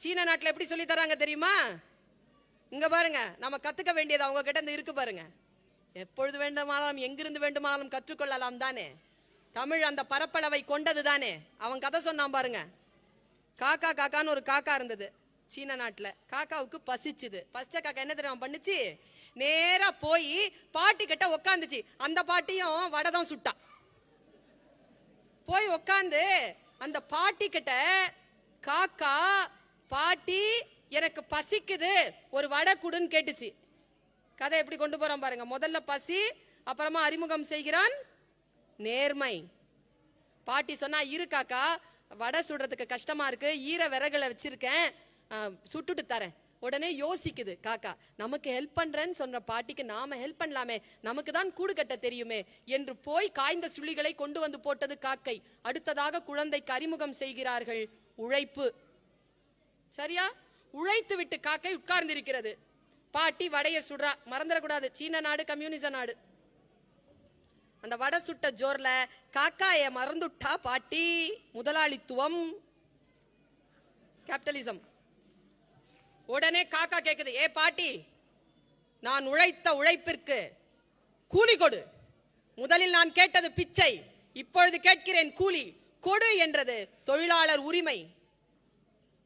சீன நாட்டில் எப்படி சொல்லி தராங்க தெரியுமா? இங்க பாருங்க, நம்ம கத்துக்க வேண்டியது அவங்க கிட்ட இருந்து இருக்கு பாருங்க. எப்பொழுது வேண்டுமானாலும் எங்கிருந்து வேண்டுமானாலும் கற்றுக்கொள்ளலாம் தானே. தமிழ் அந்த பரப்பளவை கொண்டது தானே. அவன் கதை சொன்னான் பாருங்க. காக்கா காக்கான்னு ஒரு காக்கா இருந்தது சீன நாட்டில். காக்காவுக்கு பசிச்சுது. பசிச்ச காக்கா என்ன தெரியுமா பண்ணுச்சு? நேரா போய் பாட்டி கிட்ட உக்காந்துச்சு. அந்த பாட்டியும் வடை தான் சுட்டா. போய் உக்காந்து அந்த பாட்டி கிட்ட, காக்கா பாட்டி எனக்கு பசிக்குது ஒரு வடை குடுன்னு கேட்டுச்சு. கதை எப்படி கொண்டு போறான் பாருங்க. முதல்ல பசி, அப்புறமா அறிமுகம் செய்கிறான் நேர்மை. பாட்டி சொன்னா, இரு காக்கா, வடை சுடுறதுக்கு கஷ்டமா இருக்கு, ஈர விறகுல வச்சிருக்கேன், சுட்டுட்டு தரேன். உடனே யோசிக்குது காக்கா, நமக்கு ஹெல்ப் பண்றேன்னு சொன்ன பாட்டிக்கு நாம ஹெல்ப் பண்ணலாமே, நமக்கு தான் கூடு கட்ட தெரியுமே என்று போய் காய்ந்த சுள்ளிகளை கொண்டு வந்து போட்டது காக்கை. அடுத்ததாக குழந்தைக்கு அறிமுகம் செய்கிறார்கள் உழைப்பு. சரியா? உழைத்து விட்டு காக்கை உட்கார்ந்திருக்கிறது. பாட்டி வடைய சுடுறா. மறந்துடக்கூடாது, சீன நாடு கம்யூனிச நாடு. அந்த வடை சுட்ட ஜோர்ல காக்காய மறந்துட்டா பாட்டி. முதலாளித்துவம், கேபிட்டலிசம். உடனே காக்கா கேக்குது, ஏ பாட்டி, நான் உழைத்த உழைப்பிற்கு கூலி கொடு. முதலில் நான் கேட்டது பிச்சை, இப்பொழுது கேட்கிறேன் கூலி கொடு என்றது தொழிலாளர் உரிமை.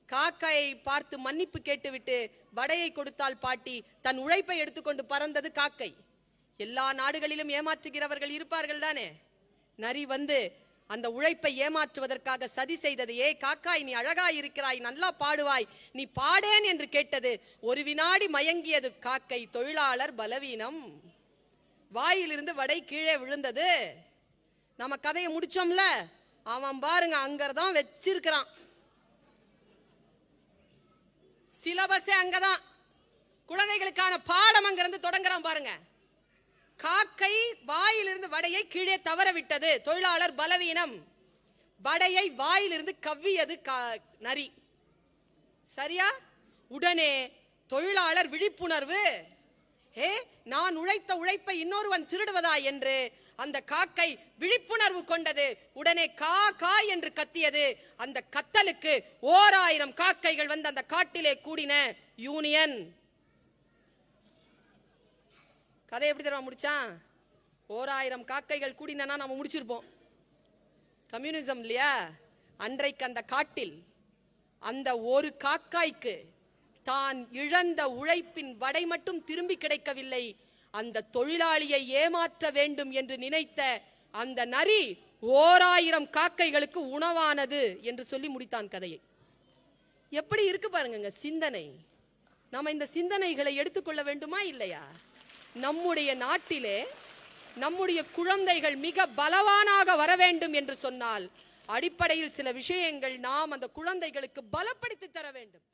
காக்காயை பார்த்து மன்னிப்பு கேட்டுவிட்டு வடையை கொடுத்தால் பாட்டி. தன் உழைப்பை எடுத்துக்கொண்டு பறந்தது காக்கை. எல்லா நாடுகளிலும் ஏமாற்றுகிறவர்கள் இருப்பார்கள் தானே. நரி வந்து அந்த உழைப்பை ஏமாற்றுவதற்காக சதி செய்தது. ஏ காக்காய், நீ அழகாய் இருக்கிறாய், நல்லா பாடுவாய், நீ பாடேன் என்று கேட்டது. ஒரு வினாடி மயங்கியது காக்கை. தொழிலாளர் பலவீனம். வாயிலிருந்து வடை கீழே விழுந்தது. நம்ம கதையை முடிச்சோம்ல. அவன் பாருங்க அங்கதான் வச்சிருக்கிறான். சிலபஸே அங்கதான். குழந்தைகளுக்கான பாடம் அங்கிருந்து தொடங்குறான் பாருங்க. காக்கை வாயிலிருந்து வடையை கீழே தவற விட்டது. தொழிலாளர் பலவீனம். வடையை வாயிலிருந்து கவ்வியது நரி. சரியா? உடனே தொழிலாளர் விழிப்புணர்வு. நான் உழைத்த உழைப்பை இன்னொருவன் திருடுவதா என்று அந்த காக்கை விழிப்புணர்வு கொண்டது. உடனே கா கா என்று கத்தியது. அந்த கத்தலுக்கு 1000 காக்கைகள் வந்து அந்த காட்டிலே கூடின. யூனியன். கதை எப்படி தெரியுமா முடிச்சான்? 1000 காக்கைகள் கூடினா நம்ம முடிச்சிருப்போம். கம்யூனிசம் இல்லையா? அன்றைக்கு அந்த காட்டில் அந்த ஒரு காக்காய்க்கு தான் இழந்த உழைப்பின் வடை மட்டும் திரும்பி கிடைக்கவில்லை. அந்த தொழிலாளியை ஏமாற்ற வேண்டும் என்று நினைத்த அந்த நரி 1000 காக்கைகளுக்கு உணவானது என்று சொல்லி முடித்தான் கதையை. எப்படி இருக்கு பாருங்க சிந்தனை. நாம இந்த சிந்தனைகளை எடுத்துக்கொள்ள வேண்டுமா இல்லையா? நம்முடைய நாட்டிலே நம்முடைய குழந்தைகள் மிக பலவானாக வர வேண்டும் என்று சொன்னால் அடிப்படையில் சில விஷயங்கள் நாம் அந்த குழந்தைகளுக்கு பலப்படுத்தி தர வேண்டும்.